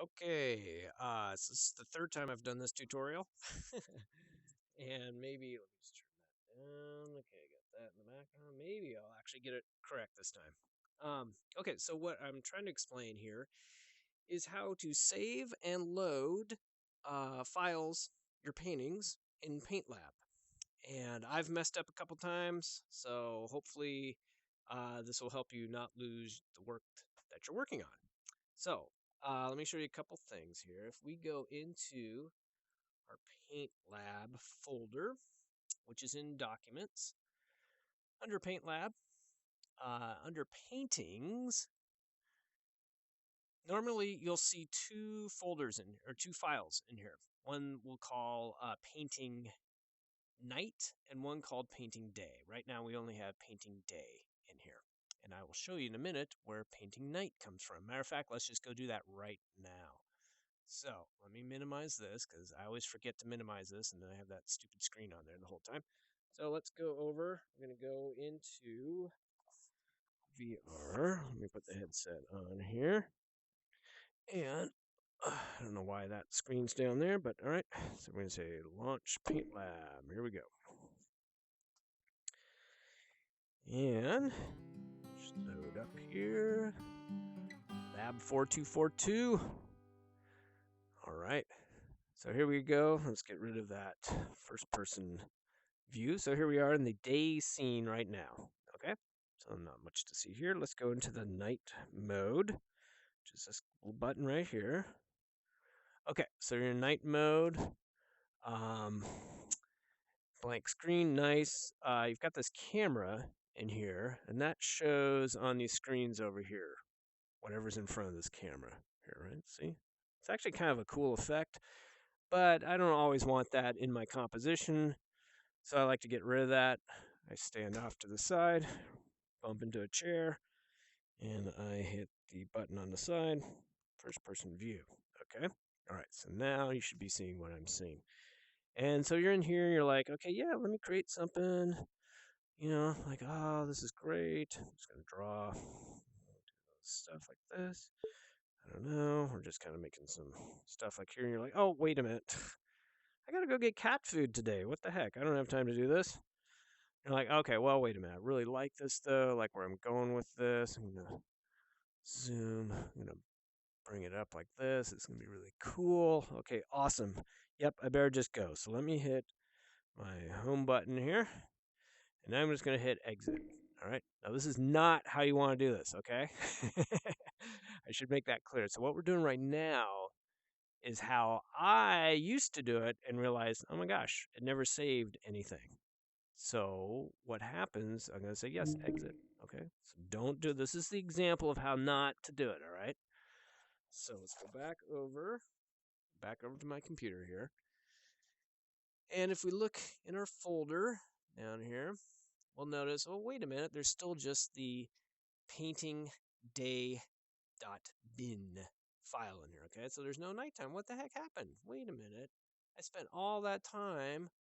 Okay, so this is the third time I've done this tutorial. And maybe, let me just turn that down. Okay, I got that in the background. Maybe I'll actually get it correct this time. Okay, so what I'm trying to explain here is how to save and load files, your paintings, in PaintLab. And I've messed up a couple times, so hopefully this will help you not lose the work that you're working on. So, let me show you a couple things here. If we go into our Paint Lab folder, which is in Documents, under Paint Lab, under Paintings, normally you'll see two folders in or two files in here. One we'll call Painting Night and one called Painting Day. Right now we only have Painting Day in here. And I will show you in a minute where Painting Night comes from. Matter of fact, let's just go do that right now. So let me minimize this because I always forget to minimize this and then I have that stupid screen on there the whole time. So let's go over. I'm going to go into VR. Let me put the headset on here. And I don't know why that screen's down there, but all right. So we're going to say launch Paint Lab. Here we go. And just load up here. Lab 4242. All right. So here we go. Let's get rid of that first person view. So here we are in the day scene right now. Okay. So not much to see here. Let's go into the night mode, which is this little button right here. Okay. So you're in night mode. Um, Blank screen. Nice. You've got this camera in here, and that shows on these screens over here, whatever's in front of this camera here, right? See? It's actually kind of a cool effect, but I don't always want that in my composition. So I like to get rid of that. I stand off to the side, bump into a chair, and I hit the button on the side, first person view. Okay. All right. So now you should be seeing what I'm seeing. And so you're in here, you're like, okay, yeah, let me create something. Like, oh, this is great. I'm just going to draw stuff like this. I don't know. We're just kind of making some stuff like here. And you're like, oh, wait a minute. I got to go get cat food today. What the heck? I don't have time to do this. You're like, okay, well, wait a minute. I really like this, though. Like where I'm going with this. I'm going to zoom. I'm going to bring it up like this. It's going to be really cool. Okay, awesome. Yep, I better just go. So let me hit my home button here. And I'm just going to hit exit. All right. Now, this is not how you want to do this, okay? I should make that clear. So, what we're doing right now is how I used to do it and realized, oh my gosh, it never saved anything. So, what happens, I'm going to say, yes, exit. Okay. So, don't do this. Is the example of how not to do it. All right. So, let's go back over to my computer here. And if we look in our folder down here, we'll notice, oh, wait a minute, there's still just the painting day.bin file in here, okay? So there's no nighttime. What the heck happened? Wait a minute. I spent all that time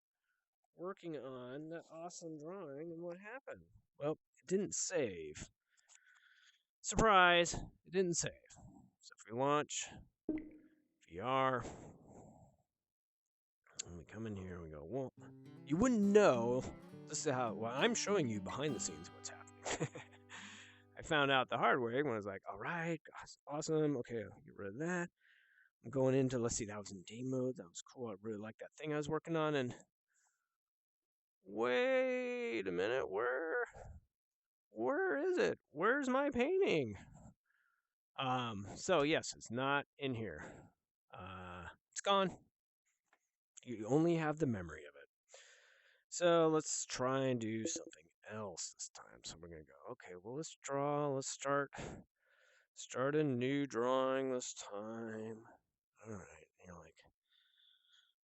working on that awesome drawing, and what happened? Well, it didn't save. Surprise, it didn't save. So if we launch VR, and we come in here and we go, well, you wouldn't know. This is how, well, I'm showing you behind the scenes what's happening. I found out the hard way when I was like, all right, awesome. Okay, I'll get rid of that. I'm going into, let's see, that was in day mode. That was cool. I really like that thing I was working on. And wait a minute, where is it? Where's my painting? So yes, it's not in here. It's gone. You only have the memory of it. So let's try and do something else this time. So we're gonna go, okay, well let's start a new drawing this time. All right, and you're like,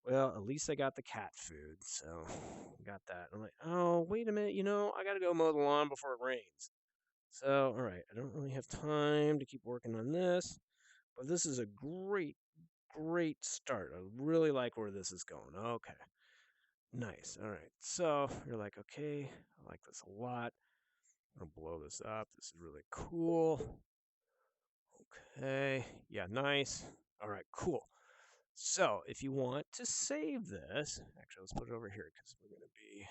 well, at least I got the cat food, so got that. I'm like, oh, wait a minute, I gotta go mow the lawn before it rains. So, all right, I don't really have time to keep working on this, but this is a great start. I really like where this is going. Okay, nice. All right, so you're like, okay, I like this a lot. I'm gonna blow this up. This is really cool. Okay, yeah, nice. All right, cool. So if you want to save this, actually, let's put it over here because we're going to be,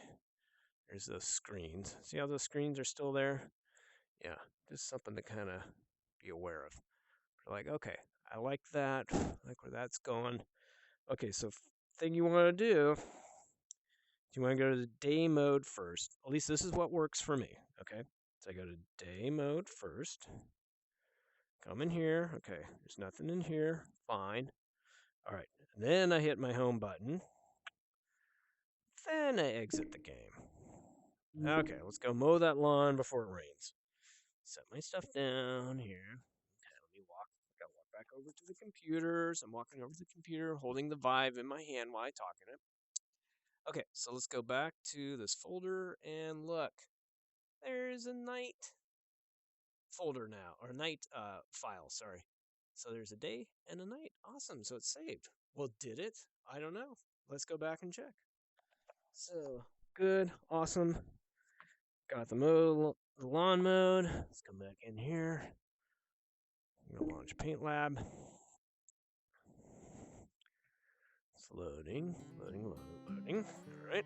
there's those screens. See how those screens are still there? Yeah, just something to kind of be aware of. You're like, okay, I like that, I like where that's going. Okay, so thing you want to do, you want to go to the day mode first. At least this is what works for me, okay? So I go to day mode first. Come in here. Okay, there's nothing in here. Fine. All right, and then I hit my home button. Then I exit the game. Okay, let's go mow that lawn before it rains. Set my stuff down here. Okay, let me walk. I gotta walk back over to the computers. I'm walking over to the computer, holding the Vive in my hand while I talk in it. Okay, so let's go back to this folder and look. There's a night folder now, or night file, sorry. So there's a day and a night. Awesome, so it's saved. Well, did it? I don't know. Let's go back and check. So, good, awesome. Got the lawn mode. Let's come back in here. I'm gonna launch PaintLab. It's loading. All right.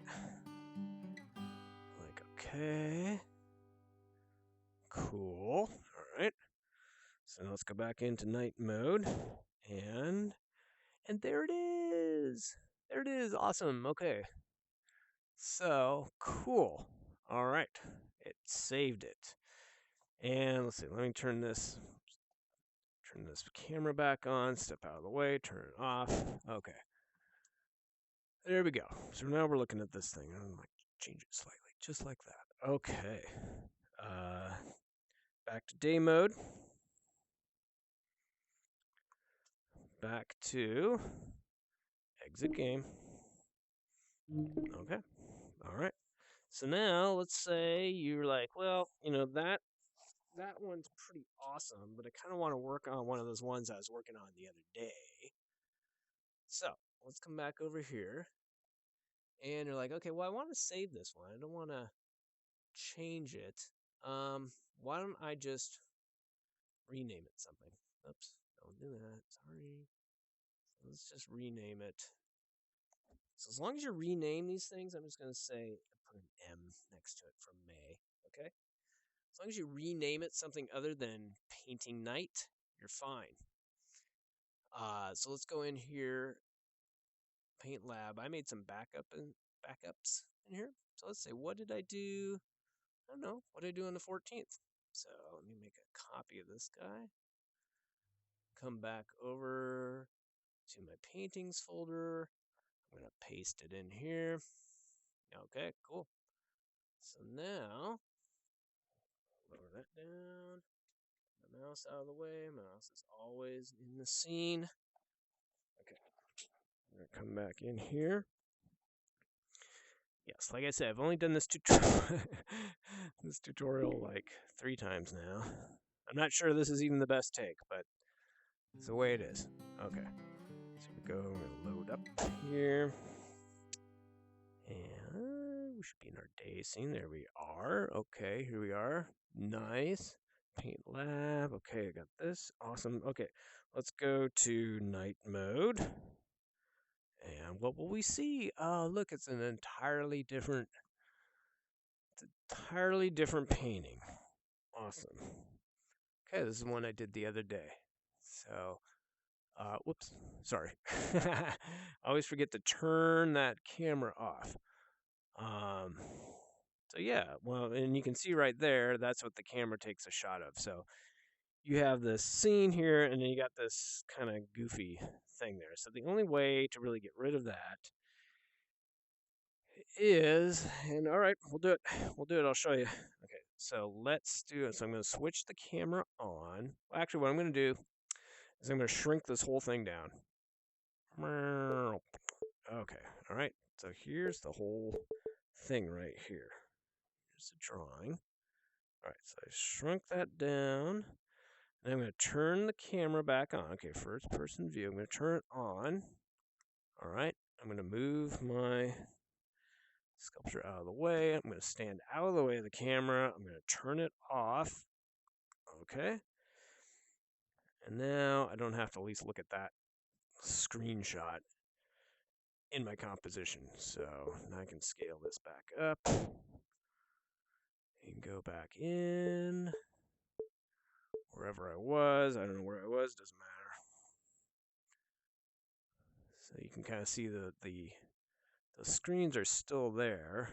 Like, okay. Cool. All right. So now let's go back into night mode, and there it is. There it is. Awesome. Okay. So cool. All right. It saved it. And let's see. Let me turn this camera back on. Step out of the way. Turn it off. Okay. There we go. So now we're looking at this thing. I'm like change it slightly, just like that. Okay. Back to day mode. Back to exit game. Okay. All right. So now let's say you're like, well, that one's pretty awesome, but I kind of want to work on one of those ones I was working on the other day. So let's come back over here. And you're like, okay, well, I want to save this one. I don't want to change it. Why don't I just rename it something? Oops, don't do that. Sorry. So let's just rename it. So as long as you rename these things, I'm just going to say, put an M next to it for May. Okay? As long as you rename it something other than Painting Night, you're fine. So let's go in here, PaintLab. I made some backups in here. So let's say, what did I do? I don't know. What did I do on the 14th? So let me make a copy of this guy. Come back over to my paintings folder. I'm going to paste it in here. Okay, cool. So now, lower that down. The mouse out of the way. Mouse is always in the scene. Okay, I'm going to come back in here. Yes, like I said, I've only done this tutorial like 3 times now. I'm not sure this is even the best take, but it's the way it is. Okay, so we go. We're going to load up here. And we should be in our day scene. There we are. Okay, here we are. Nice. PaintLab. Okay, I got this. Awesome. Okay, let's go to night mode. And what will we see? Oh, look, it's an entirely different painting. Awesome. Okay, this is one I did the other day. So, whoops, sorry. I always forget to turn that camera off. So yeah, well, and you can see right there, that's what the camera takes a shot of. So you have this scene here, and then you got this kind of goofy thing there. So the only way to really get rid of that is, and all right, we'll do it. I'll show you. Okay, so let's do it. So I'm going to switch the camera on. Well, actually, what I'm going to do is I'm going to shrink this whole thing down. Okay, all right. So here's the whole thing right here. Here's the drawing. All right, so I shrunk that down. And I'm going to turn the camera back on. Okay, first person view. I'm going to turn it on. All right, I'm going to move my sculpture out of the way. I'm going to stand out of the way of the camera. I'm going to turn it off. Okay. And now I don't have to at least look at that screenshot in my composition. So now I can scale this back up and go back in wherever I was. I don't know where I was, doesn't matter. So you can kind of see the screens are still there,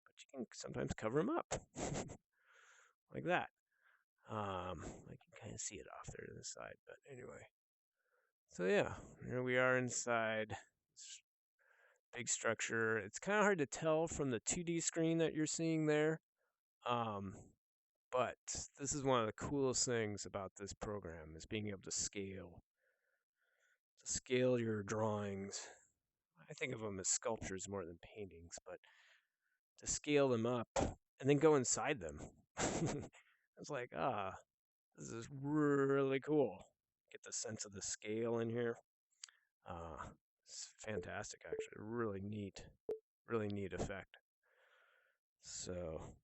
but you can sometimes cover them up like that. I can kind of see it off there to the side, but anyway. So yeah, here we are inside this big structure. It's kind of hard to tell from the 2D screen that you're seeing there. But this is one of the coolest things about this program is being able to scale your drawings. I think of them as sculptures more than paintings, but to scale them up and then go inside them. It's like, this is really cool. Get the sense of the scale in here. It's fantastic, actually. Really neat effect. So,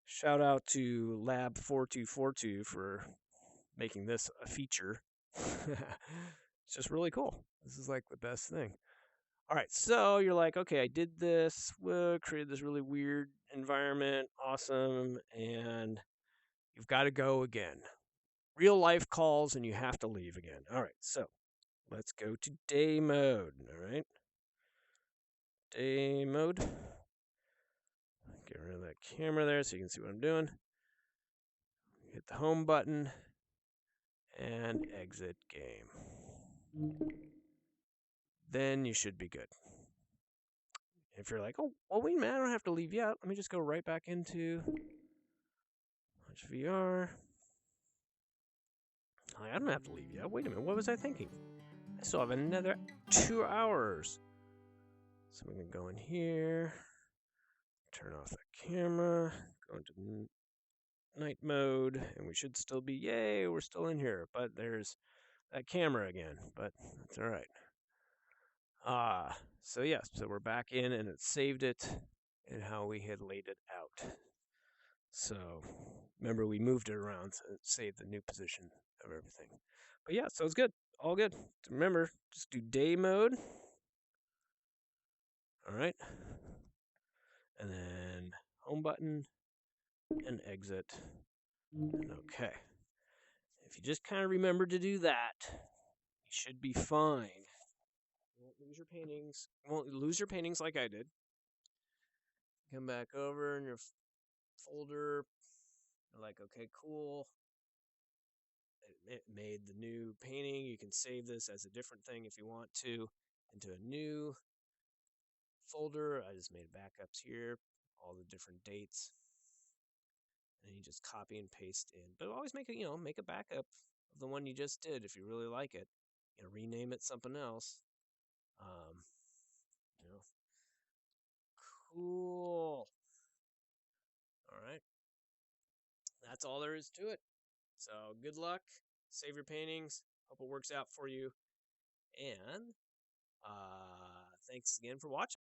shout out to Lab 4242 for making this a feature. It's just really cool. This is like the best thing. All right, so you're like, okay, I did this, created this really weird environment, awesome, and you've got to go again. Real life calls and you have to leave again. All right, so let's go to day mode. All right, day mode. Get rid of that camera there so you can see what I'm doing. Hit the home button and exit game. Then you should be good. If you're like, oh, well, wait a minute, I don't have to leave yet. Let me just go right back into Launch VR. I don't have to leave yet. Wait a minute, what was I thinking? I still have another 2 hours. So we can go in here, turn off the camera, go into night mode, and we should still be, yay, we're still in here. But there's that camera again, but that's all right. So yes, so we're back in and it saved it and how we had laid it out. So remember we moved it around so it saved the new position of everything. But yeah, so it's good. All good. Remember, just do day mode. All right. And then home button and exit. And okay. If you just kind of remember to do that, you should be fine. You won't lose your paintings. You won't lose your paintings like I did. Come back over in your folder. You're like, okay, cool. It made the new painting. You can save this as a different thing if you want to into a new folder. I just made backups here, all the different dates. And you just copy and paste in. But always make a backup of the one you just did if you really like it. Rename it something else. Cool. All right. That's all there is to it. So good luck. Save your paintings. Hope it works out for you. And thanks again for watching.